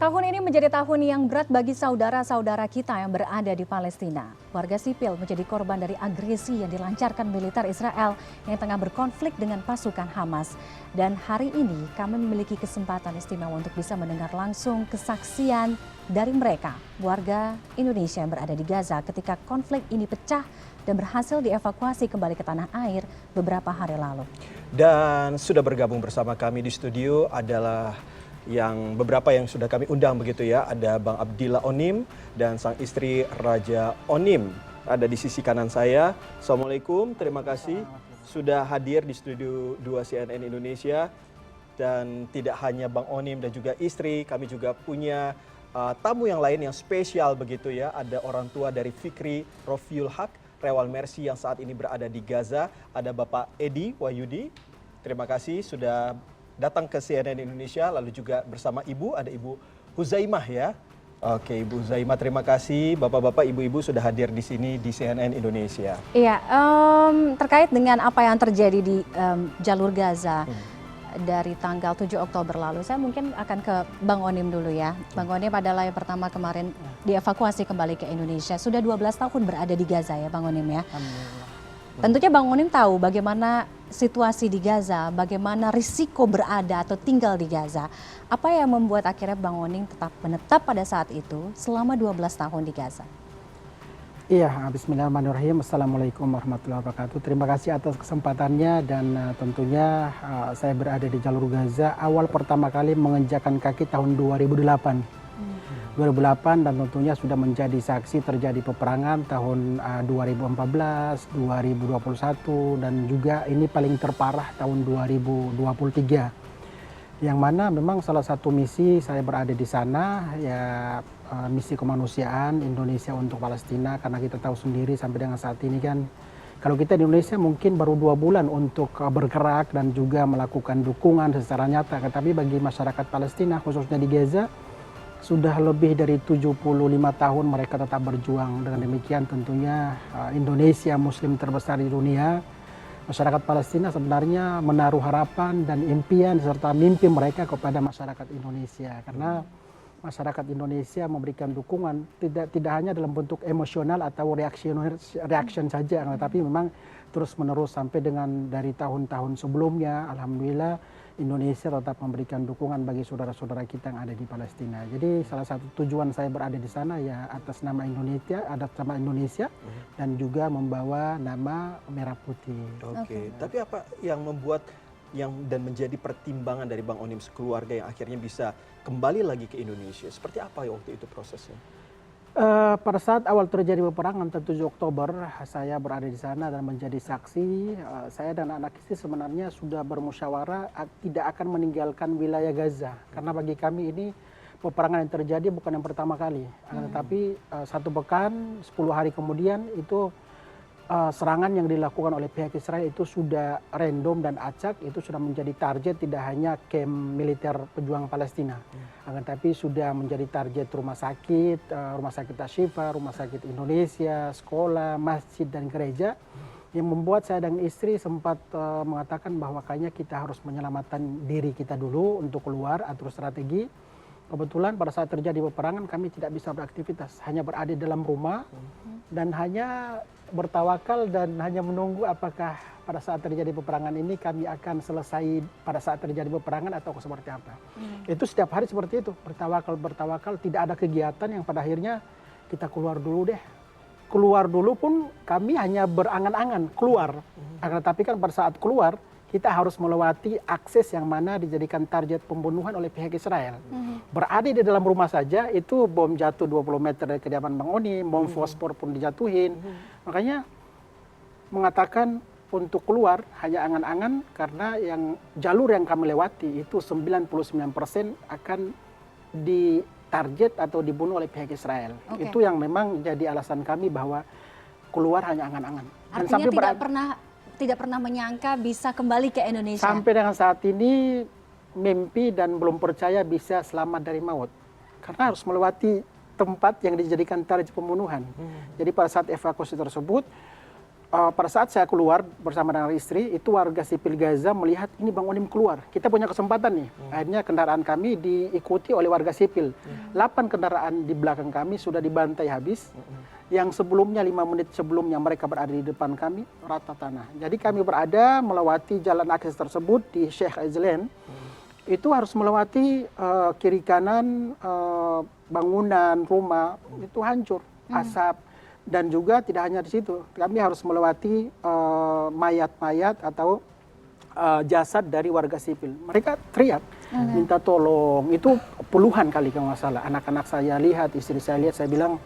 Tahun ini menjadi tahun yang berat bagi saudara-saudara kita yang berada di Palestina. Warga sipil menjadi korban dari agresi yang dilancarkan militer Israel yang tengah berkonflik dengan pasukan Hamas. Dan hari ini kami memiliki kesempatan istimewa untuk bisa mendengar langsung kesaksian dari mereka, warga Indonesia yang berada di Gaza ketika konflik ini pecah dan berhasil dievakuasi kembali ke tanah air beberapa hari lalu. Dan sudah bergabung bersama kami di studio adalah beberapa yang sudah kami undang begitu ya. Ada Bang Abdillah Onim dan sang istri Raja Onim. Ada di sisi kanan saya. Assalamualaikum, terima kasih sudah hadir di studio 2 CNN Indonesia. Dan tidak hanya Bang Onim dan juga istri, kami juga punya tamu yang lain yang spesial begitu ya. Ada orang tua dari Fikri Rofiul Haq, Rewal Mercy yang saat ini berada di Gaza. Ada Bapak Edi Wahyudi, terima kasih sudah datang ke CNN Indonesia, lalu juga bersama Ibu, ada Ibu Huzaimah ya. Oke, Ibu Huzaimah, terima kasih. Bapak-bapak, ibu-ibu sudah hadir di sini di CNN Indonesia. Iya, terkait dengan apa yang terjadi di jalur Gaza dari tanggal 7 Oktober lalu, saya mungkin akan ke Bang Onim dulu ya. Bang Onim adalah yang pertama kemarin dievakuasi kembali ke Indonesia. Sudah 12 tahun berada di Gaza ya Bang Onim ya. Tentunya Bang Onim tahu bagaimana situasi di Gaza, bagaimana risiko berada atau tinggal di Gaza. Apa yang membuat akhirnya Bang Onim tetap menetap pada saat itu selama 12 tahun di Gaza? Iya, bismillahirrahmanirrahim. Assalamualaikum warahmatullahi wabarakatuh. Terima kasih atas kesempatannya dan tentunya saya berada di jalur Gaza awal pertama kali menginjakkan kaki tahun 2008. 2008 dan tentunya sudah menjadi saksi terjadi peperangan tahun 2014, 2021 dan juga ini paling terparah tahun 2023. Yang mana memang salah satu misi saya berada di sana ya misi kemanusiaan Indonesia untuk Palestina, karena kita tahu sendiri sampai dengan saat ini kan kalau kita di Indonesia mungkin baru 2 bulan untuk bergerak dan juga melakukan dukungan secara nyata, tetapi bagi masyarakat Palestina khususnya di Gaza sudah lebih dari 75 tahun mereka tetap berjuang. Dengan demikian tentunya Indonesia muslim terbesar di dunia, masyarakat Palestina sebenarnya menaruh harapan dan impian serta mimpi mereka kepada masyarakat Indonesia. Karena masyarakat Indonesia memberikan dukungan tidak hanya dalam bentuk emosional atau reaction saja, tetapi memang terus menerus sampai dengan dari tahun-tahun sebelumnya. Alhamdulillah Indonesia tetap memberikan dukungan bagi saudara-saudara kita yang ada di Palestina. Jadi salah satu tujuan saya berada di sana ya atas nama Indonesia, dan juga membawa nama Merah Putih. Oke. Tapi apa yang membuat dan menjadi pertimbangan dari Bang Onim sekeluarga yang akhirnya bisa kembali lagi ke Indonesia? Seperti apa ya waktu itu prosesnya? Pada saat awal terjadi peperangan 7 Oktober, saya berada di sana dan menjadi saksi. Saya dan anak istri sebenarnya sudah bermusyawarah tidak akan meninggalkan wilayah Gaza. Karena bagi kami ini peperangan yang terjadi bukan yang pertama kali. Tetapi 1 pekan, 10 hari kemudian itu serangan yang dilakukan oleh pihak Israel itu sudah random dan acak, itu sudah menjadi target tidak hanya kamp militer pejuang Palestina, tapi sudah menjadi target rumah sakit Ashifa, rumah sakit Indonesia, sekolah, masjid dan gereja, yang membuat saya dan istri sempat mengatakan bahwa kayaknya kita harus menyelamatkan diri kita dulu untuk keluar, atur strategi. Kebetulan pada saat terjadi peperangan kami tidak bisa beraktivitas, hanya berada dalam rumah dan hanya bertawakal dan hanya menunggu apakah pada saat terjadi peperangan ini kami akan selesai pada saat terjadi peperangan atau seperti apa. Itu setiap hari seperti itu, bertawakal, tidak ada kegiatan yang pada akhirnya kita keluar dulu deh. Keluar dulu pun kami hanya berangan-angan keluar. Tapi kan pada saat keluar kita harus melewati akses yang mana dijadikan target pembunuhan oleh pihak Israel. Berada di dalam rumah saja itu bom jatuh 20 meter dari kediaman Bang Onim, bom fosfor pun dijatuhin. Makanya mengatakan untuk keluar hanya angan-angan karena jalur yang kami lewati itu 99% akan ditarget atau dibunuh oleh pihak Israel. Itu yang memang jadi alasan kami bahwa keluar hanya angan-angan. Artinya tidak pernah menyangka bisa kembali ke Indonesia. Sampai dengan saat ini mimpi dan belum percaya bisa selamat dari maut. Karena harus melewati tempat yang dijadikan target pembunuhan. Jadi pada saat evakuasi tersebut pada saat saya keluar bersama dengan istri, itu warga sipil Gaza melihat ini Bang Onim keluar. Kita punya kesempatan nih. Akhirnya kendaraan kami diikuti oleh warga sipil. 8 kendaraan di belakang kami sudah dibantai habis. Yang sebelumnya 5 menit sebelumnya mereka berada di depan kami, rata tanah. Jadi kami berada melewati jalan akses tersebut di Sheikh Ezlen. Itu harus melewati kiri kanan bangunan, rumah, itu hancur, asap. Dan juga tidak hanya di situ, kami harus melewati mayat-mayat atau jasad dari warga sipil. Mereka teriak, minta tolong. Itu puluhan kali kalau nggak salah. Anak-anak saya lihat, istri saya lihat, saya bilang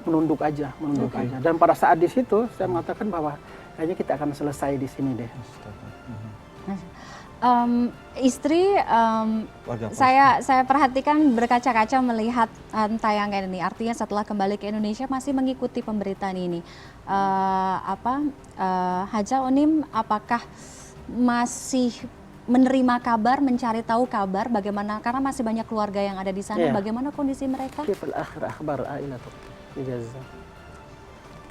menunduk aja, menunduk aja. Dan pada saat di situ, saya mengatakan bahwa kayaknya kita akan selesai di sini deh. Istri, saya perhatikan berkaca-kaca melihat tayangan ini. Artinya setelah kembali ke Indonesia masih mengikuti pemberitaan ini. Haja Onim, apakah masih menerima kabar, mencari tahu kabar bagaimana? Karena masih banyak keluarga yang ada di sana. Bagaimana kondisi mereka?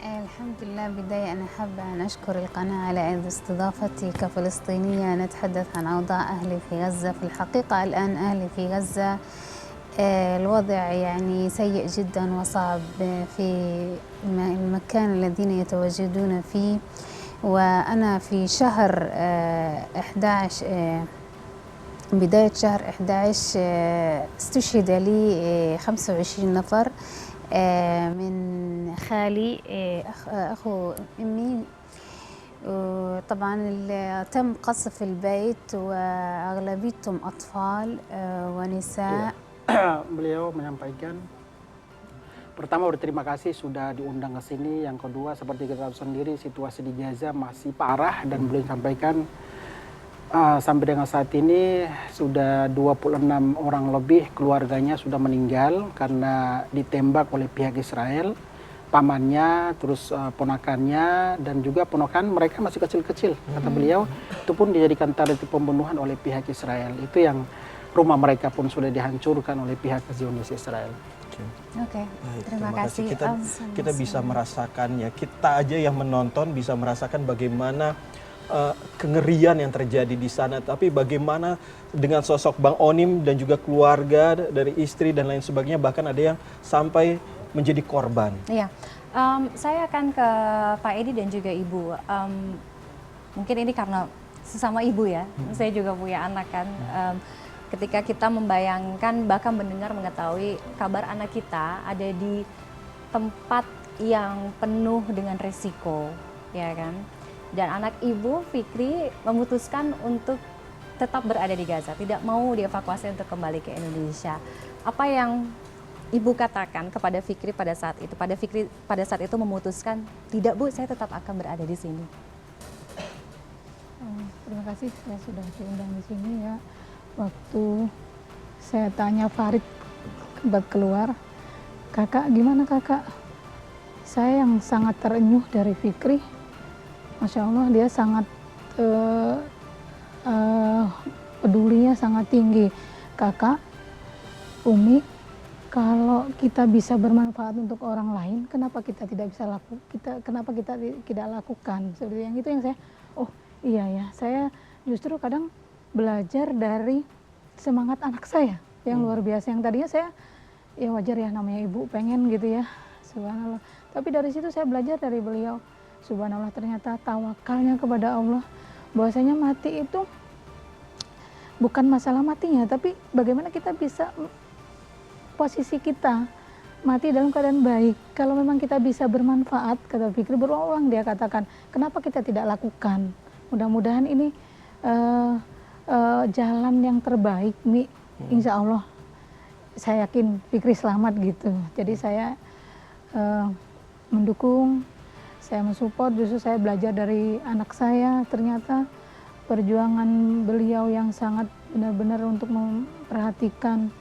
الحمد لله. بداية أنا حابة أن أشكر القناة على إذ استضافتي كفلسطينية نتحدث عن أوضاع أهلي في غزة. في الحقيقة الآن أهلي في غزة الوضع يعني سيء جدا وصعب في المكان الذين يتواجدون فيه. وأنا في شهر 11 بداية شهر 11 استشهد لي 25 نفر من خالي أخو أمي. طبعا تم قصف البيت وأغلبيتهم أطفال ونساء. Beliau menyampaikan, pertama berterima kasih sudah diundang ke sini. Yang kedua, seperti kita tahu sendiri situasi di Gaza masih parah dan beliau sampaikan sampai dengan saat ini sudah 26 orang lebih keluarganya sudah meninggal karena ditembak oleh pihak Israel, pamannya, terus ponakannya, dan juga ponakan mereka masih kecil-kecil. Kata beliau, itu pun dijadikan target pembunuhan oleh pihak Israel. Itu yang rumah mereka pun sudah dihancurkan oleh pihak Zionis Israel. Oke, terima kasih. Kita bisa merasakan ya, kita aja yang menonton bisa merasakan bagaimana kengerian yang terjadi di sana, tapi bagaimana dengan sosok Bang Onim dan juga keluarga dari istri dan lain sebagainya, bahkan ada yang sampai menjadi korban. Iya, saya akan ke Pak Edi dan juga Ibu. Mungkin ini karena sesama ibu ya, saya juga punya anak kan. Ketika kita membayangkan bahkan mendengar mengetahui kabar anak kita ada di tempat yang penuh dengan risiko, ya kan? Dan anak ibu Fikri memutuskan untuk tetap berada di Gaza, tidak mau dievakuasi untuk kembali ke Indonesia. Apa yang ibu katakan kepada Fikri pada saat itu? Fikri pada saat itu memutuskan, tidak Bu, saya tetap akan berada di sini. Terima kasih saya sudah diundang di sini ya. Waktu saya tanya Farid keluar, kakak gimana kakak? Saya yang sangat terenyuh dari Fikri. Masya Allah, dia sangat pedulinya sangat tinggi. Kakak, Umi, kalau kita bisa bermanfaat untuk orang lain, kenapa kita tidak bisa kenapa kita tidak lakukan? Seperti yang itu yang saya, oh iya ya, saya justru kadang belajar dari semangat anak saya yang luar biasa. Yang tadinya saya, ya wajar ya namanya ibu pengen gitu ya, subhanallah. Tapi dari situ saya belajar dari beliau. Subhanallah, ternyata tawakalnya kepada Allah, bahwasanya mati itu bukan masalah matinya, tapi bagaimana kita bisa posisi kita mati dalam keadaan baik. Kalau memang kita bisa bermanfaat, kata Fikri berulang dia katakan, kenapa kita tidak lakukan? Mudah-mudahan ini jalan yang terbaik, Mi. Insya Allah, saya yakin Fikri selamat gitu. Jadi saya mendukung. Saya mensupport, justru saya belajar dari anak saya, ternyata perjuangan beliau yang sangat benar-benar untuk memperhatikan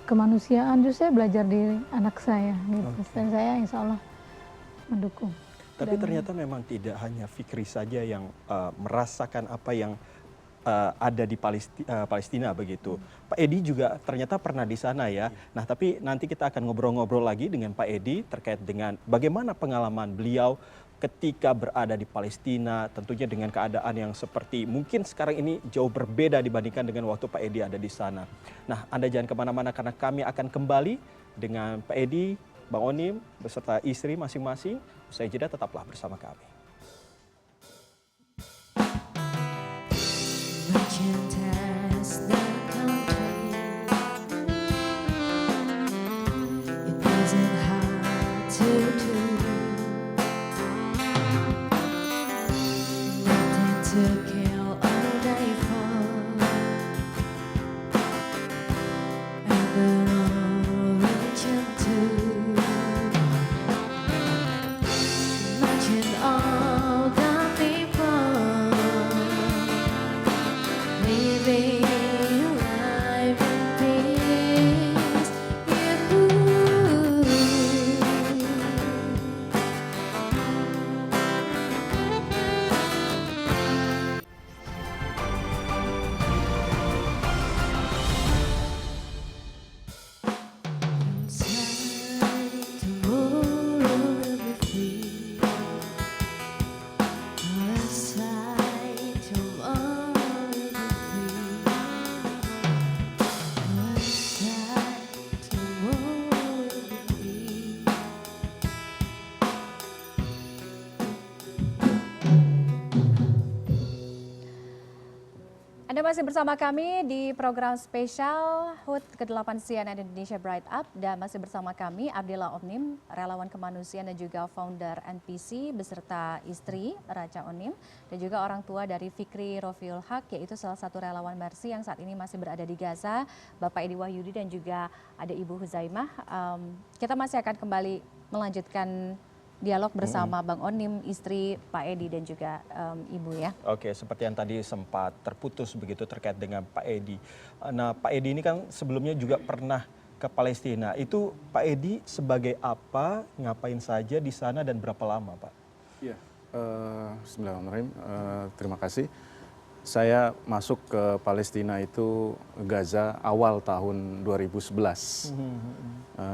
kemanusiaan, justru saya belajar di anak saya. Gitu. Dan saya insya Allah mendukung. Tapi ternyata memang tidak hanya Fikri saja yang merasakan apa yang ada di Palestina begitu. Pak Edi juga ternyata pernah di sana ya. Nah, tapi nanti kita akan ngobrol-ngobrol lagi dengan Pak Edi terkait dengan bagaimana pengalaman beliau ketika berada di Palestina, tentunya dengan keadaan yang seperti mungkin sekarang ini jauh berbeda dibandingkan dengan waktu Pak Edi ada di sana. Nah, Anda jangan kemana-mana karena kami akan kembali dengan Pak Edi, Bang Onim, beserta istri masing-masing. Usai jeda tetaplah bersama kami. Mencintas the country, it wasn't hard to do. Nothing to kill all day for, and we're all reaching to. Imagine all the people living life in peace. Inside tomorrow will be free. Outside tomorrow will be free. Outside tomorrow will be free. Anda masih bersama kami di program spesial HUT ke-8 CNN Indonesia Bright Up dan masih bersama kami Abdillah Onim, relawan kemanusiaan dan juga founder NPC beserta istri Raja Onim dan juga orang tua dari Fikri Rofiul Haq yaitu salah satu relawan Mercy yang saat ini masih berada di Gaza, Bapak Edi Wahyudi dan juga ada Ibu Huzaimah. Kita masih akan kembali melanjutkan dialog bersama Bang Onim, istri Pak Edi dan juga Ibu ya. Oke, seperti yang tadi sempat terputus begitu terkait dengan Pak Edi. Nah, Pak Edi ini kan sebelumnya juga pernah ke Palestina. Itu Pak Edi sebagai apa, ngapain saja di sana dan berapa lama, Pak? Iya, Bismillahirrahmanirrahim. Terima kasih. Saya masuk ke Palestina itu Gaza awal tahun 2011.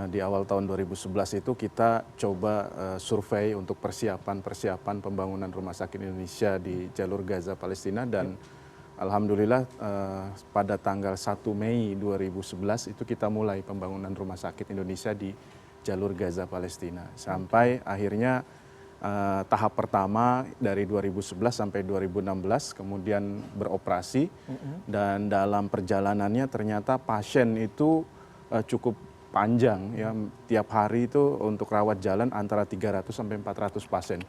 Di awal tahun 2011 itu kita coba survei untuk persiapan pembangunan rumah sakit Indonesia di jalur Gaza Palestina dan alhamdulillah pada tanggal 1 Mei 2011 itu kita mulai pembangunan rumah sakit Indonesia di jalur Gaza Palestina. Sampai akhirnya tahap pertama dari 2011 sampai 2016 kemudian beroperasi dan dalam perjalanannya ternyata pasien itu cukup panjang ya, tiap hari itu untuk rawat jalan antara 300 sampai 400 pasien.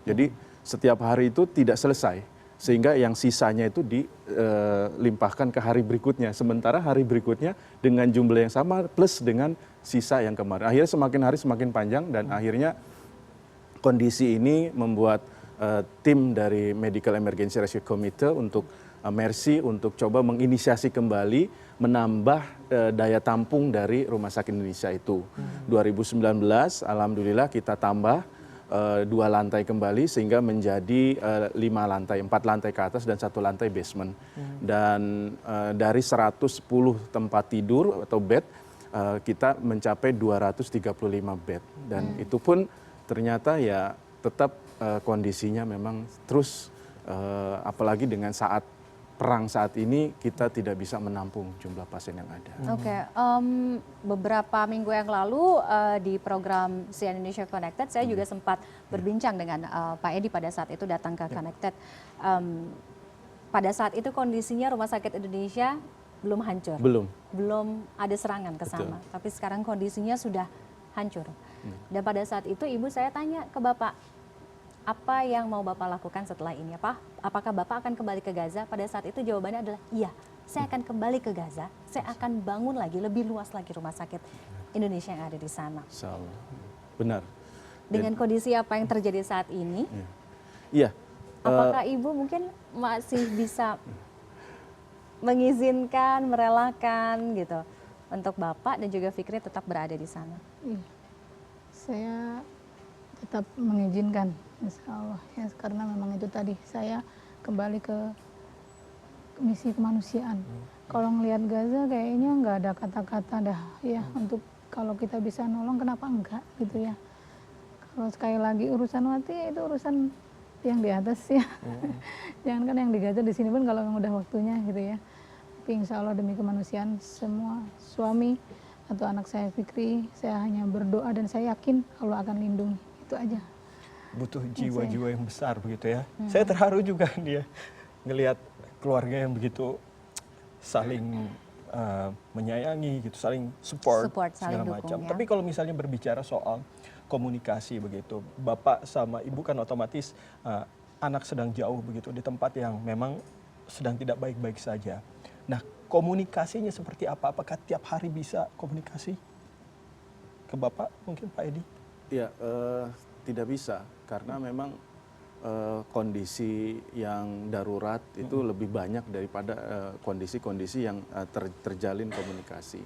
Jadi setiap hari itu tidak selesai sehingga yang sisanya itu dilimpahkan ke hari berikutnya. Sementara hari berikutnya dengan jumlah yang sama plus dengan sisa yang kemarin. Akhirnya semakin hari semakin panjang dan akhirnya kondisi ini membuat tim dari Medical Emergency Rescue Committee untuk Mercy untuk coba menginisiasi kembali menambah daya tampung dari Rumah Sakit Indonesia itu. 2019 alhamdulillah kita tambah 2 lantai kembali sehingga menjadi 5 lantai, 4 lantai ke atas dan 1 lantai basement. Dan dari 110 tempat tidur atau bed kita mencapai 235 bed dan itu pun ternyata ya tetap kondisinya memang terus apalagi dengan saat perang saat ini kita tidak bisa menampung jumlah pasien yang ada. Oke, beberapa minggu yang lalu di program CNN Indonesia Connected saya juga sempat berbincang dengan Pak Edi pada saat itu datang ke Connected. Pada saat itu kondisinya Rumah Sakit Indonesia belum hancur, belum ada serangan ke sana, tapi sekarang kondisinya sudah hancur. Dan pada saat itu ibu saya tanya ke Bapak, apa yang mau Bapak lakukan setelah ini? Apakah Bapak akan kembali ke Gaza? Pada saat itu jawabannya adalah iya, saya akan kembali ke Gaza, saya akan bangun lagi, lebih luas lagi rumah sakit Indonesia yang ada di sana. Insyaallah. Benar. Dengan kondisi apa yang terjadi saat ini, Iya. apakah Ibu mungkin masih bisa mengizinkan, merelakan gitu untuk Bapak dan juga Fikri tetap berada di sana? Saya tetap mengizinkan, insya Allah ya, karena memang itu tadi saya kembali ke misi kemanusiaan. Kalau ngelihat Gaza kayaknya nggak ada kata-kata dah ya untuk kalau kita bisa nolong kenapa enggak gitu ya. Kalau sekali lagi urusan mati ya itu urusan yang di atas ya. Jangan kan yang di Gaza, di sini pun kalau udah waktunya gitu ya. Tapi insya Allah demi kemanusiaan semua suami atau anak saya Fikri, saya hanya berdoa dan saya yakin Allah akan lindungi. Itu aja. Butuh jiwa-jiwa yang besar begitu ya. Saya terharu juga dia ngelihat keluarga yang begitu saling menyayangi gitu, saling support Saling segala dukung, macam. ya. Tapi kalau misalnya berbicara soal komunikasi begitu, bapak sama ibu kan otomatis anak sedang jauh begitu di tempat yang memang sedang tidak baik-baik saja. Nah, komunikasinya seperti apa? Apakah tiap hari bisa komunikasi ke bapak mungkin Pak Edi? Ya, tidak bisa karena memang kondisi yang darurat itu lebih banyak daripada kondisi-kondisi yang terjalin komunikasi.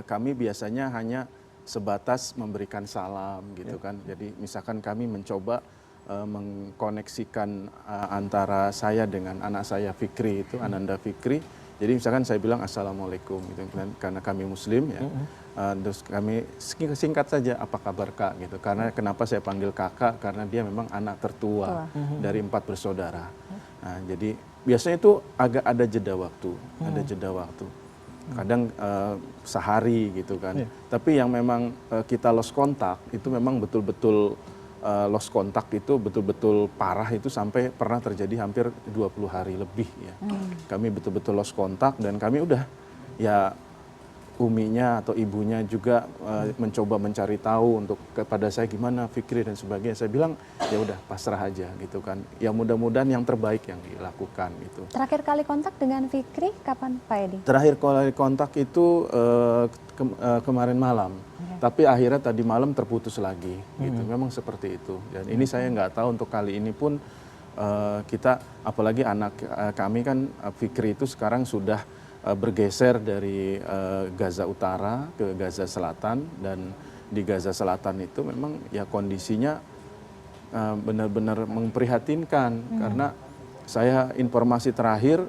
Kami biasanya hanya sebatas memberikan salam gitu kan. Jadi misalkan kami mencoba mengkoneksikan antara saya dengan anak saya Fikri itu, Ananda Fikri. Jadi misalkan saya bilang assalamualaikum gitu karena kami Muslim ya. Terus kami singkat saja apa kabar Kak gitu. Karena kenapa saya panggil kakak karena dia memang anak tertua dari 4 bersaudara. Nah, jadi biasanya itu agak ada jeda waktu. Kadang sehari gitu kan. Tapi yang memang kita lost kontak itu memang betul-betul lost kontak itu betul-betul parah itu sampai pernah terjadi hampir 20 hari lebih ya. Kami betul-betul lost kontak dan kami udah ya uminya atau ibunya juga mencoba mencari tahu untuk kepada saya gimana Fikri dan sebagainya. Saya bilang ya udah pasrah aja gitu kan. Ya mudah-mudahan yang terbaik yang dilakukan gitu. Terakhir kali kontak dengan Fikri kapan Pak Edi? Terakhir kali kontak itu kemarin malam. Tapi akhirnya tadi malam terputus lagi gitu. Memang seperti itu. Dan ini saya nggak tahu untuk kali ini pun kita apalagi anak kami kan Fikri itu sekarang sudah bergeser dari Gaza Utara ke Gaza Selatan dan di Gaza Selatan itu memang ya kondisinya benar-benar memprihatinkan karena saya informasi terakhir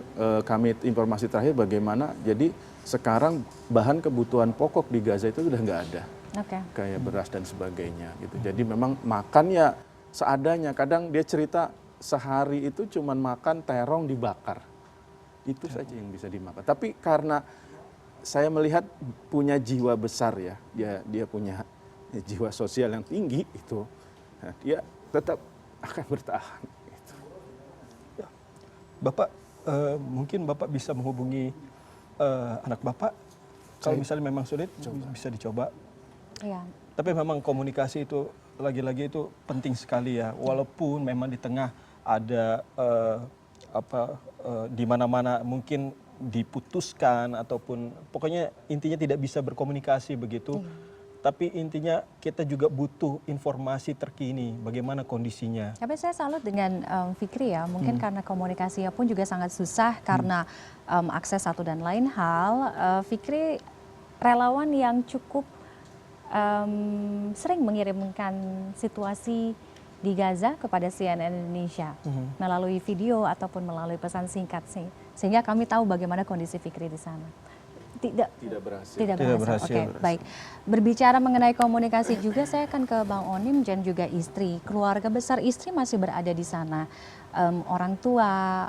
bagaimana jadi sekarang bahan kebutuhan pokok di Gaza itu sudah nggak ada kayak beras dan sebagainya gitu jadi memang makan ya seadanya kadang dia cerita sehari itu cuman makan terong dibakar. Itu saja yang bisa dimakan. Tapi karena saya melihat punya jiwa besar ya, dia punya jiwa sosial yang tinggi itu, nah, dia tetap akan bertahan. Gitu. Bapak, mungkin Bapak bisa menghubungi anak Bapak. Kalau misalnya memang sulit, bisa dicoba. Iya. Tapi memang komunikasi itu lagi-lagi itu penting sekali ya. Walaupun memang di tengah ada di mana-mana mungkin diputuskan ataupun pokoknya intinya tidak bisa berkomunikasi begitu. Tapi intinya kita juga butuh informasi terkini bagaimana kondisinya. Tapi saya salut dengan Fikri ya, mungkin karena komunikasinya pun juga sangat susah karena akses satu dan lain hal. Fikri relawan yang cukup sering mengirimkan situasi di Gaza kepada CNN Indonesia melalui video ataupun melalui pesan singkat sehingga kami tahu bagaimana kondisi Fikri di sana. Tidak berhasil. Oke, baik. Berbicara mengenai komunikasi juga saya akan ke Bang Onim dan juga istri. Keluarga besar istri masih berada di sana. Orang tua,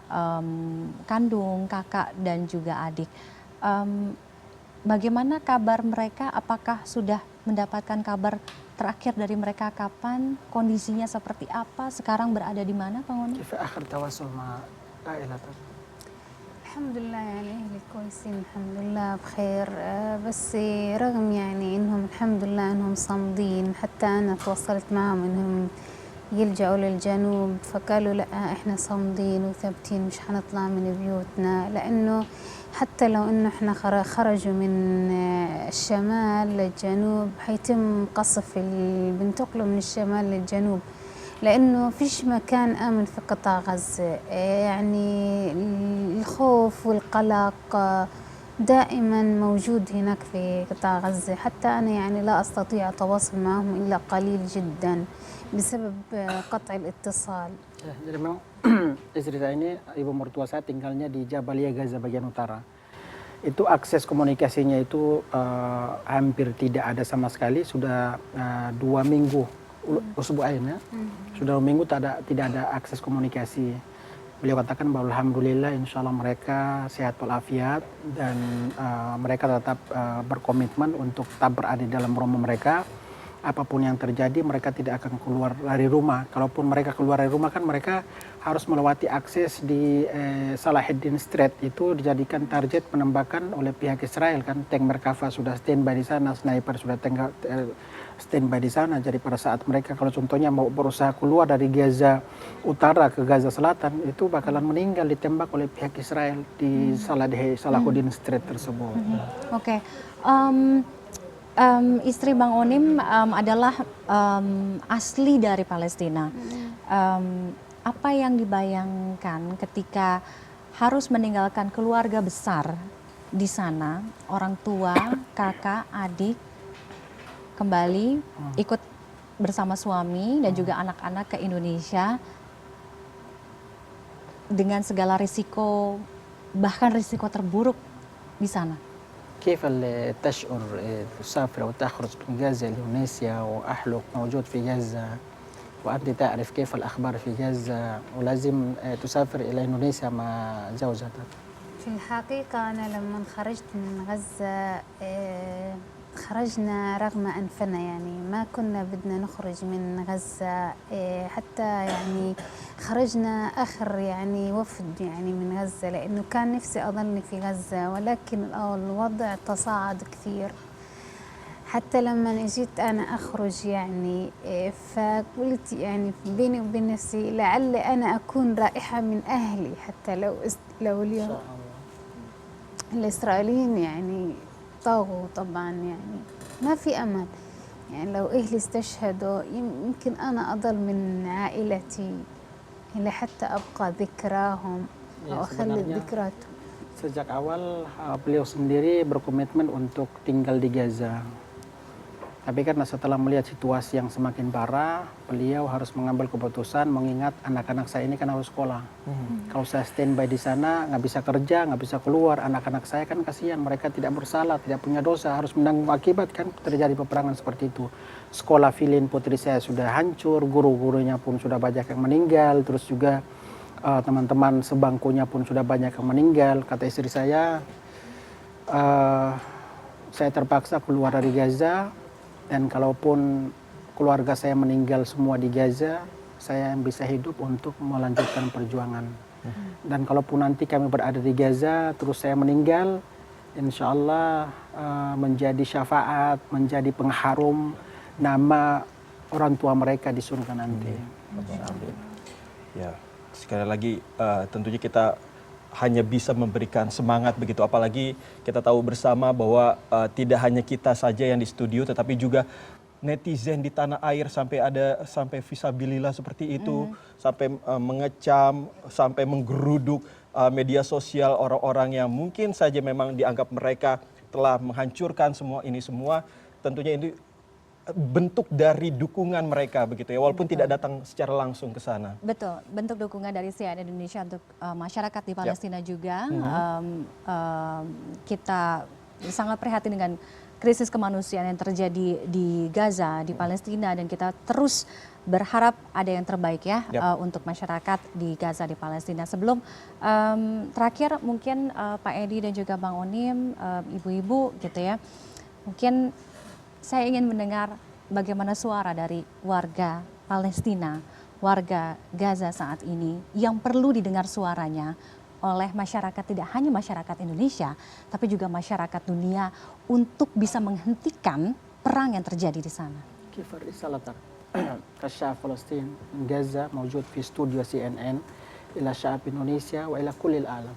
kandung, kakak dan juga adik. Bagaimana kabar mereka? Apakah sudah mendapatkan kabar terakhir dari mereka kapan, kondisinya seperti apa, sekarang berada di mana Bang Onim? كيف آخر تواصل مع عائلتك؟ الحمد لله يعني أهلي كويسين الحمد لله بخير بس رغم يعني إنهم الحمد لله إنهم صامدين حتى أنا تواصلت معهم إنهم يلجأوا للجنوب فقالوا لا إحنا صامدين وثابتين مش حنطلع من بيوتنا لأنه حتى لو إنه إحنا خرجوا من الشمال للجنوب حيتم قصف بنتقلوا من الشمال للجنوب لأنه فيش مكان آمن في قطاع غزة يعني الخوف والقلق دائما موجود هناك في قطاع غزة حتى أنا يعني لا أستطيع التواصل معهم إلا قليل جدا بسبب قطع الاتصال. Jadi memang istri saya ini, ibu mertua saya tinggalnya di Jabalia Gaza bagian utara. Itu akses komunikasinya itu hampir tidak ada sama sekali. Sudah 2 minggu usbu'ain ya. Sudah 2 minggu tidak ada akses komunikasi. Beliau katakan bahwa alhamdulillah insya Allah mereka sehat walafiat dan mereka tetap berkomitmen untuk tetap berada di dalam rumah mereka. Apapun yang terjadi mereka tidak akan keluar dari rumah. Kalaupun mereka keluar dari rumah kan mereka harus melewati akses di Salahuddin Street, itu dijadikan target penembakan oleh pihak Israel kan. Tank Merkava sudah standby di sana, sniper sudah standby di sana. Jadi pada saat mereka kalau contohnya mau berusaha keluar dari Gaza Utara ke Gaza Selatan, itu bakalan meninggal ditembak oleh pihak Israel di Salahuddin Street tersebut. Oke. Istri Bang Onim adalah asli dari Palestina. Apa yang dibayangkan ketika harus meninggalkan keluarga besar di sana, orang tua, kakak, adik, kembali ikut bersama suami dan juga anak-anak ke Indonesia dengan segala risiko, bahkan risiko terburuk di sana? كيف تشعر تسافر أو تخرج من غزة لإندونيسيا وأهلك موجود في غزة وأنت تعرف كيف الأخبار في غزة ولازم تسافر إلى إندونيسيا مع زوجتك؟ في الحقيقة أنا لما خرجت من غزة خرجنا رغم أنفنا، يعني ما كنا بدنا نخرج من غزة، حتى يعني خرجنا آخر يعني وفد يعني من غزة، لأنه كان نفسي أضلني في غزة، ولكن الوضع تصاعد كثير. حتى لما اجيت أنا أخرج يعني فقلت يعني بيني وبين نفسي لعل أنا أكون رائحة من أهلي، حتى لو اليوم الإسرائيليين يعني طاغوا طبعا، يعني ما في أمل. يعني لو أهلي استشهدوا يمكن أنا أضل من عائلتي إلى حتى أبقى ذكراهم أو أخلد ذكراتهم. Sejak awal beliau sendiri berkomitmen untuk tinggal di Gaza. Tapi karena setelah melihat situasi yang semakin parah, beliau harus mengambil keputusan mengingat anak-anak saya ini kan harus sekolah. Kalau saya standby di sana, nggak bisa kerja, nggak bisa keluar, anak-anak saya kan kasihan, mereka tidak bersalah, tidak punya dosa, harus menanggung akibat kan terjadi peperangan seperti itu. Sekolah Filin putri saya sudah hancur, guru-gurunya pun sudah banyak yang meninggal, terus juga teman-teman sebangkunya pun sudah banyak yang meninggal. Kata istri saya terpaksa keluar dari Gaza. Dan kalaupun keluarga saya meninggal semua di Gaza, saya yang bisa hidup untuk melanjutkan perjuangan. Dan kalaupun nanti kami berada di Gaza, terus saya meninggal, insya Allah menjadi syafaat, menjadi pengharum nama orang tua mereka di surga nanti. Ya, sekali lagi tentunya kita hanya bisa memberikan semangat begitu, apalagi kita tahu bersama bahwa tidak hanya kita saja yang di studio, tetapi juga netizen di tanah air sampai visabilillah seperti itu, sampai mengecam, sampai menggeruduk media sosial orang-orang yang mungkin saja memang dianggap mereka telah menghancurkan semua ini semua. Tentunya ini bentuk dari dukungan mereka begitu ya, walaupun tidak datang secara langsung ke sana. Betul, bentuk dukungan dari CNN Indonesia untuk masyarakat di Palestina juga. Kita sangat prihatin dengan krisis kemanusiaan yang terjadi di Gaza, di Palestina, dan kita terus berharap ada yang terbaik ya untuk masyarakat di Gaza, di Palestina. Sebelum terakhir mungkin Pak Edi dan juga Bang Onim, ibu-ibu gitu ya, mungkin saya ingin mendengar bagaimana suara dari warga Palestina, warga Gaza saat ini yang perlu didengar suaranya oleh masyarakat, tidak hanya masyarakat Indonesia, tapi juga masyarakat dunia untuk bisa menghentikan perang yang terjadi di sana. كيف الرسالة كشعب فلسطين من غزة موجود في استوديو CNN إلى شعب إندونيسيا وإلى كل العالم.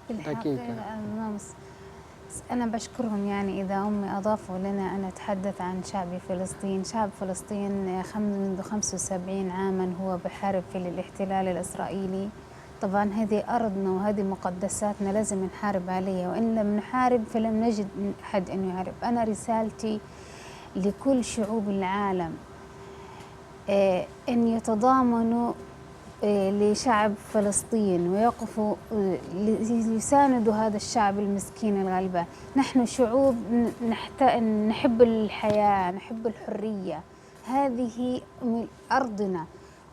بالحقيقة أنا بشكرهم، يعني إذا أمي أضافوا لنا أن نتحدث عن شعب فلسطين. شعب فلسطين منذ 75 عاما هو بحارب في الاحتلال الإسرائيلي. طبعا هذه أرضنا وهذه مقدساتنا لازم نحارب عليها، وإن لم نحارب فلم نجد أحد أن يحارب. أنا رسالتي لكل شعوب العالم أن يتضامنوا لشعب فلسطين ويقفوا ليساندوا هذا الشعب المسكين الغلبان. نحن شعوب نحب الحياة، نحب الحرية، هذه أرضنا.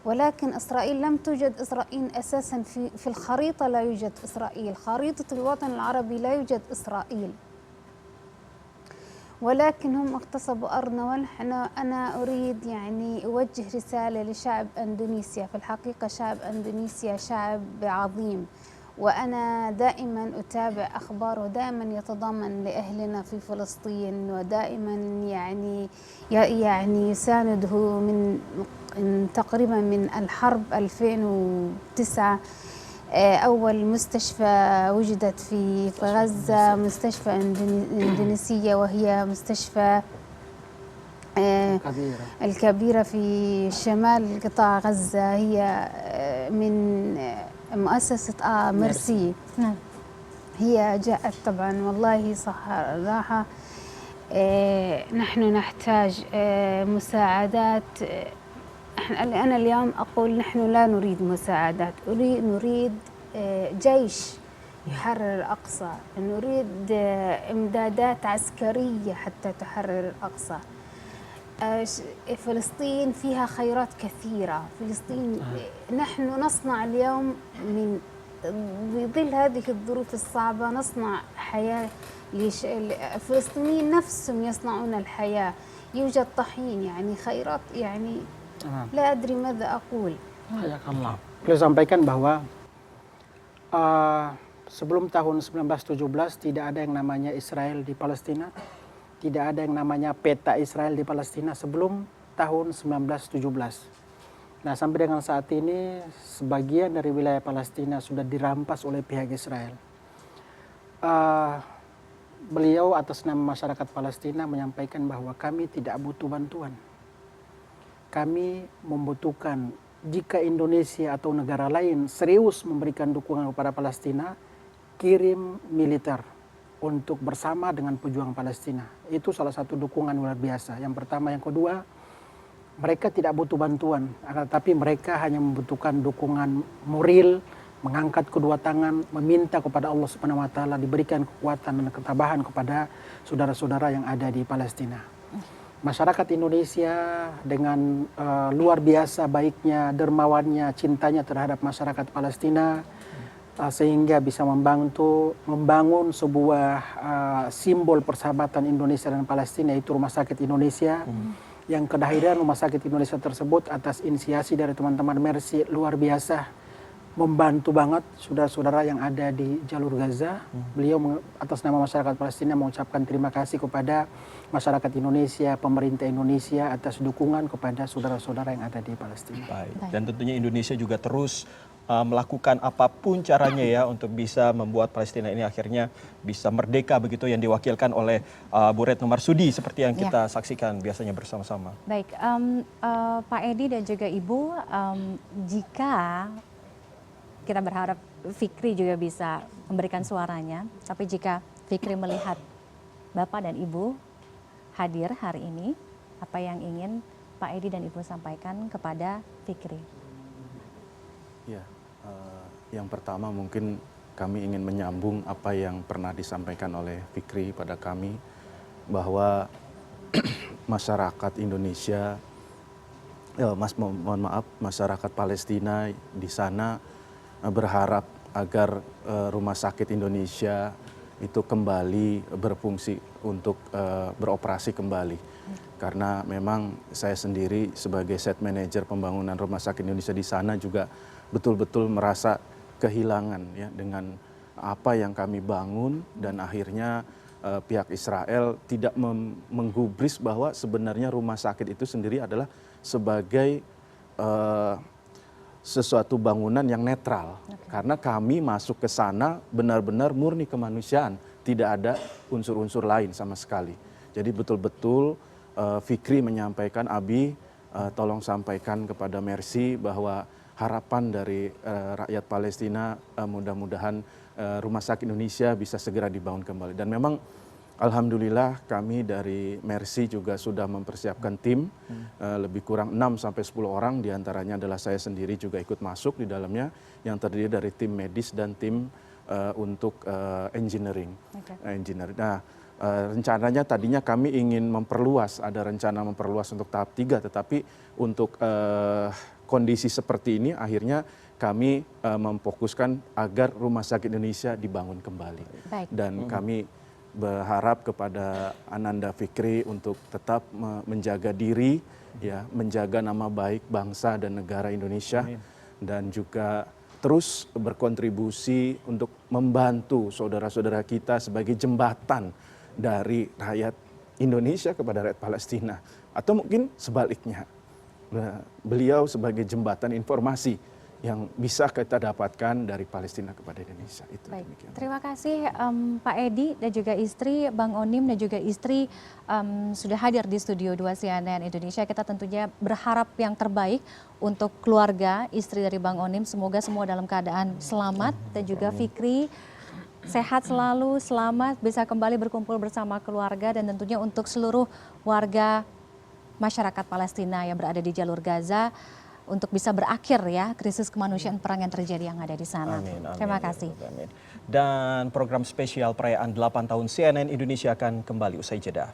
ولكن إسرائيل لم توجد. إسرائيل أساسا في الخريطة لا يوجد إسرائيل، خريطة الوطن العربي لا يوجد إسرائيل، ولكن هم اغتصبوا أرضنا. ونحن أنا أريد يعني أوجه رسالة لشعب أندونيسيا. في الحقيقة شعب أندونيسيا شعب عظيم، وأنا دائما أتابع أخباره، دائما يتضامن لأهلنا في فلسطين، ودائما يعني يسانده من تقريبا من الحرب 2009. أول مستشفى وجدت في غزة، مستشفى إندونيسية، وهي مستشفى الكبيرة في شمال قطاع غزة. هي من مؤسسة ميرسي. نعم. هي جاءت طبعا والله صراحة نحن نحتاج مساعدات. أنا اليوم أقول نحن لا نريد مساعدات، نريد جيش يحرر الأقصى، نريد إمدادات عسكرية حتى تحرر الأقصى. فلسطين فيها خيرات كثيرة. فلسطين نحن نصنع اليوم من بظل هذه الظروف الصعبة نصنع حياة. الفلسطينيين نفسهم يصنعون الحياة. يوجد طحين، يعني خيرات، يعني لا أدري ماذا أقول. Hayakallah. Beliau sampaikan bahwa sebelum tahun 1917 tidak ada yang namanya Israel di Palestina, tidak ada yang namanya peta Israel di Palestina sebelum tahun 1917. Nah, sampai dengan saat ini sebagian dari wilayah Palestina sudah dirampas oleh pihak Israel. Beliau atas nama masyarakat Palestina menyampaikan bahwa kami tidak butuh bantuan. Kami membutuhkan, jika Indonesia atau negara lain serius memberikan dukungan kepada Palestina, kirim militer untuk bersama dengan pejuang Palestina. Itu salah satu dukungan luar biasa. Yang pertama. Yang kedua, mereka tidak butuh bantuan, tapi mereka hanya membutuhkan dukungan moral, mengangkat kedua tangan, meminta kepada Allah Subhanahu wa taala diberikan kekuatan dan ketabahan kepada saudara-saudara yang ada di Palestina. Masyarakat Indonesia dengan luar biasa baiknya, dermawannya, cintanya terhadap masyarakat Palestina, sehingga bisa membangun sebuah simbol persahabatan Indonesia dan Palestina, yaitu Rumah Sakit Indonesia. Yang kehadiran Rumah Sakit Indonesia tersebut atas inisiasi dari teman-teman Mercy luar biasa, membantu banget saudara-saudara yang ada di jalur Gaza. Beliau atas nama masyarakat Palestina mengucapkan terima kasih kepada masyarakat Indonesia, pemerintah Indonesia atas dukungan kepada saudara-saudara yang ada di Palestina. Baik. Dan tentunya Indonesia juga terus melakukan apapun caranya ya untuk bisa membuat Palestina ini akhirnya bisa merdeka, begitu yang diwakilkan oleh Bu Retno Marsudi seperti yang kita saksikan biasanya bersama-sama. Baik, Pak Edi dan juga Ibu, jika kita berharap Fikri juga bisa memberikan suaranya, tapi jika Fikri melihat Bapak dan Ibu hadir hari ini, apa yang ingin Pak Edi dan Ibu sampaikan kepada Fikri? Ya, yang pertama mungkin kami ingin menyambung apa yang pernah disampaikan oleh Fikri pada kami, bahwa masyarakat Indonesia, mohon maaf, masyarakat Palestina di sana berharap agar Rumah Sakit Indonesia itu kembali berfungsi untuk beroperasi kembali. Karena memang saya sendiri sebagai set manager pembangunan Rumah Sakit Indonesia di sana juga betul-betul merasa kehilangan ya dengan apa yang kami bangun, dan akhirnya pihak Israel tidak menggubris bahwa sebenarnya rumah sakit itu sendiri adalah sebagai sesuatu bangunan yang netral. Karena kami masuk ke sana benar-benar murni kemanusiaan, tidak ada unsur-unsur lain sama sekali. Jadi betul-betul Fikri menyampaikan, Abi tolong sampaikan kepada Mercy bahwa harapan dari rakyat Palestina mudah-mudahan Rumah Sakit Indonesia bisa segera dibangun kembali. Dan memang alhamdulillah kami dari Mercy juga sudah mempersiapkan tim lebih kurang 6-10 orang, diantaranya adalah saya sendiri juga ikut masuk di dalamnya, yang terdiri dari tim medis dan tim untuk engineering. Nah, Rencananya tadinya kami ingin memperluas, ada rencana memperluas untuk tahap 3, tetapi untuk kondisi seperti ini akhirnya kami memfokuskan agar Rumah Sakit Indonesia dibangun kembali. Baik. Dan kami berharap kepada Ananda Fikri untuk tetap menjaga diri, ya, menjaga nama baik bangsa dan negara Indonesia, dan juga terus berkontribusi untuk membantu saudara-saudara kita sebagai jembatan dari rakyat Indonesia kepada rakyat Palestina, atau mungkin sebaliknya, beliau sebagai jembatan informasi yang bisa kita dapatkan dari Palestina kepada Indonesia. Itu Baik, demikian. terima kasih Pak Edi dan juga istri, Bang Onim dan juga istri sudah hadir di Studio 2 CNN Indonesia. Kita tentunya berharap yang terbaik untuk keluarga, istri dari Bang Onim. Semoga semua dalam keadaan selamat, dan juga Fikri sehat selalu, selamat, bisa kembali berkumpul bersama keluarga, dan tentunya untuk seluruh warga masyarakat Palestina yang berada di jalur Gaza, untuk bisa berakhir ya krisis kemanusiaan perang yang terjadi yang ada di sana. Amin, amin, Terima ya kasih. Rabbal Alamin. Dan program spesial perayaan 8 tahun CNN Indonesia akan kembali usai jeda.